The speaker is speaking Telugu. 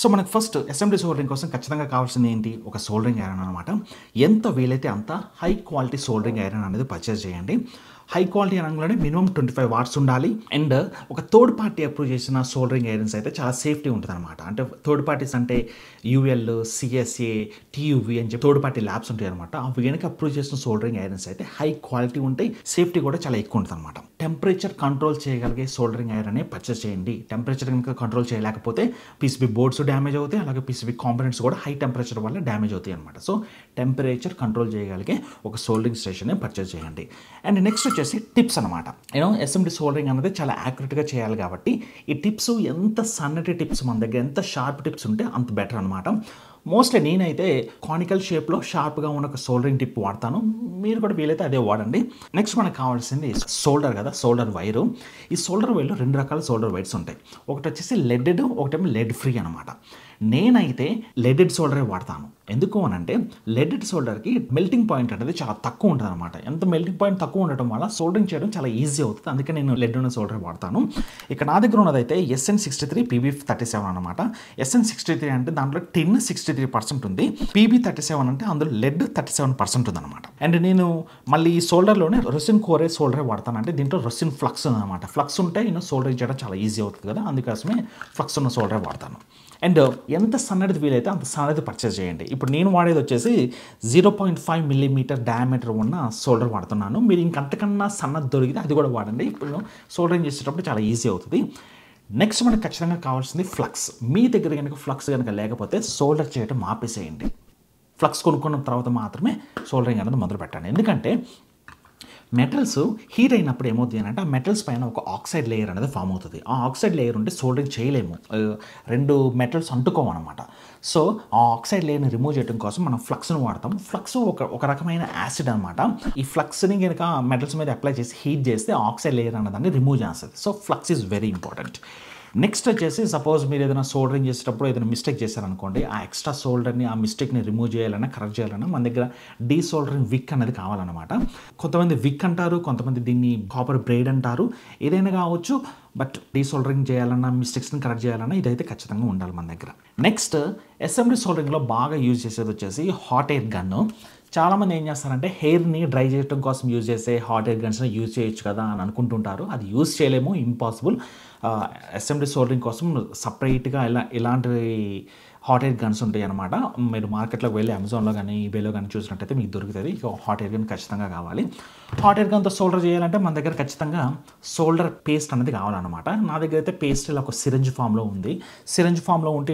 సో మనకు ఫస్ట్ ఎస్ఎండి సోల్డరింగ్ కోసం ఖచ్చితంగా కావాల్సింది ఏంటి? ఒక సోల్డరింగ్ ఐరన్ అనమాట. ఎంత వీలైతే అంత హై క్వాలిటీ సోల్డరింగ్ ఐరన్ అనేది పర్చేస్ చేయండి. హై క్వాలిటీ అనగానే మినిమం 25 వాట్స్ ఉండాలి. అండ్ ఒక థర్డ్ పార్టీ అప్రూవ్ చేసిన సోల్డరింగ్ ఐరన్స్ అయితే చాలా సేఫ్టీ ఉంటుంది అనమాట. అంటే థర్డ్ పార్టీస్ అంటే యూఎల్, సిఎస్ఏ, టీయూవి అని చెప్పి థర్డ్ పార్టీ ల్యాబ్స్ ఉంటాయి అనమాట. అవి కనుక అప్రూవ్ చేసిన సోల్డరింగ్ ఐరన్స్ అయితే హై క్వాలిటీ ఉంటాయి, సేఫ్టీ కూడా చాలా ఎక్కువ ఉంటుంది అనమాట. టెంపరేచర్ కంట్రోల్ చేయగలిగే సోల్డరింగ్ ఐరన్ పర్చేస్ చేయండి. టెంపరేచర్ కనుక కంట్రోల్ చేయలేకపోతే పీసీబీ బోర్డ్స్ డ్యామేజ్ అవుతాయి, అలాగే పీసీబీ కాంపోనెంట్స్ కూడా హై టెంపరేచర్ వల్ల డ్యామేజ్ అవుతాయి అనమాట. సో టెంపరేచర్ కంట్రోల్ చేయగలిగే ఒక సోల్డరింగ్ స్టేషన్ పర్చేస్ చేయండి. అండ్ నెక్స్ట్ వచ్చేసి టిప్స్ అనమాట. ఎస్ఎండి సోల్డరింగ్ అనేది చాలా యాక్యురేట్గా చేయాలి కాబట్టి ఈ టిప్స్ ఎంత సన్నటి టిప్స్ మన దగ్గర ఎంత షార్ప్ టిప్స్ ఉంటే అంత బెటర్ అనమాట. మోస్ట్లీ నేనైతే కానికల్ షేప్లో షార్ప్గా ఉన్న ఒక సోల్డరింగ్ టిప్ వాడతాను. మీరు కూడా వీలైతే అదే వాడండి. నెక్స్ట్ మనకు కావాల్సింది సోల్డర్ కదా, సోల్డర్ వైరు. ఈ సోల్డర్ వైర్లో 2 రకాల సోల్డర్ వైర్స్ ఉంటాయి. ఒకటి వచ్చేసి లెడెడ్, ఒకటేమో లెడ్ ఫ్రీ అనమాట. నేనైతే లెడెడ్ సోల్డరే వాడతాను. ఎందుకు అని అంటే లెడెడ్ సోల్డర్కి మెల్టింగ్ పాయింట్ అనేది చాలా తక్కువ ఉంటుంది అనమాట. ఎంత మెల్టింగ్ పాయింట్ తక్కువ ఉండటం వల్ల సోల్డరింగ్ చేయడం చాలా ఈజీ అవుతుంది. అందుకే నేను లెడ్ ఉన్న సోల్డర్ వాడతాను. ఇక నా దగ్గర ఉన్నదైతే SN63 PB37 అనమాట. SN63 అంటే దాంట్లో టిన్ 63% ఉంది, PB37 అంటే అందులో లెడ్ 37% ఉంది అనమాట. అండ్ నేను మళ్ళీ ఈ సోల్డర్లోనే రొసిన్ కోరే సోల్డరే వాడతాను. అంటే దీంట్లో రొసిన్ ఫ్లక్స్ ఉందన్నమాట. ఫ్లక్స్ ఉంటే సోల్డరింగ్ చేయడం చాలా ఈజీ అవుతుంది కదా, అందుకోసమే ఫ్లక్స్ ఉన్న సోల్డరే వాడతాను. అండ్ ఎంత సన్నది వీలైతే అంత సన్నది పర్చేస్ చేయండి. ఇప్పుడు నేను వాడేది వచ్చేసి 0.5 మిల్లీమీటర్ డయామీటర్ ఉన్న సోల్డర్ వాడుతున్నాను. మీరు ఇంకంతకన్నా సన్నది దొరికితే అది కూడా వాడండి. ఇప్పుడు సోల్డరింగ్ చేసేటప్పుడు చాలా ఈజీ అవుతుంది. నెక్స్ట్ మనకు ఖచ్చితంగా కావాల్సింది ఫ్లక్స్. మీ దగ్గర కనుక ఫ్లక్స్ కనుక లేకపోతే సోల్డర్ చేయడం ఆపేసేయండి. ఫ్లక్స్ కొనుక్కున్న తర్వాత మాత్రమే సోల్డరింగ్ అనేది మొదలు పెట్టండి. ఎందుకంటే మెటల్స్ హీట్ అయినప్పుడు ఏమవుతుంది అంటే ఆ మెటల్స్ పైన ఒక ఆక్సైడ్ లేయర్ అనేది ఫామ్ అవుతుంది. ఆ ఆక్సైడ్ లేయర్ ఉంటే సోల్డరింగ్ చేయలేము, 2 మెటల్స్ అంటుకోమన్నమాట. సో ఆ ఆక్సైడ్ లేయర్ని రిమూవ్ చేయడం కోసం మనం ఫ్లక్స్ను వాడతాం. ఫ్లక్స్ ఒక రకమైన యాసిడ్ అనమాట. ఈ ఫ్లక్స్ని కనుక మెటల్స్ మీద అప్లై చేసి హీట్ చేస్తే ఆక్సైడ్ లేయర్ అన్నదాన్ని రిమూవ్ చేస్తుంది. So flux is very important. Next వచ్చేసి సపోజ్ మీరు ఏదైనా సోల్డరింగ్ చేసేటప్పుడు ఏదైనా మిస్టేక్ చేశారనుకోండి, ఆ ఎక్స్ట్రా సోల్డర్ని ఆ మిస్టేక్ని రిమూవ్ చేయాలన్నా కరెక్ట్ చేయాలన్నా మన దగ్గర డీసోల్డరింగ్ విక్ అనేది కావాలన్నమాట. కొంతమంది విక్ అంటారు, కొంతమంది దీన్ని కాపర్ బ్రేడ్ అంటారు, ఏదైనా కావచ్చు. బట్ డీసోల్డరింగ్ చేయాలన్నా మిస్టేక్స్ని కరెక్ట్ చేయాలన్నా ఇదైతే ఖచ్చితంగా ఉండాలి మన దగ్గర. నెక్స్ట్ ఎస్ఎండి సోల్డరింగ్లో బాగా యూజ్ చేసేది వచ్చేసి హాట్ ఎయిర్ గన్ను. చాలామంది ఏం చేస్తారంటే హెయిర్ని డ్రై చేయడం కోసం యూజ్ చేసే హాట్ ఎయిర్ గన్స్ని యూజ్ చేయొచ్చు కదా అని అనుకుంటుంటారు. అది యూజ్ చేయలేము, ఇంపాసిబుల్. ఎస్ఎండి సోల్డరింగ్ కోసం సపరేట్గా ఇలాంటి హాట్ ఎయిర్ గన్స్ ఉంటాయి అనమాట. మీరు మార్కెట్లోకి వెళ్ళి అమెజాన్లో కానీ ఈబేలో కానీ చూసినట్టయితే మీకు దొరుకుతుంది. ఇక హాట్ ఎయిర్ గన్ ఖచ్చితంగా కావాలి. హాట్ ఎయిర్ గన్తో సోల్డర్ చేయాలంటే మన దగ్గర ఖచ్చితంగా సోల్డర్ పేస్ట్ అనేది కావాలన్నమాట. నా దగ్గర అయితే పేస్ట్ ఇలా ఒక సిరంజ్ ఫామ్లో ఉంది. సిరంజ్ ఫామ్లో ఉంటే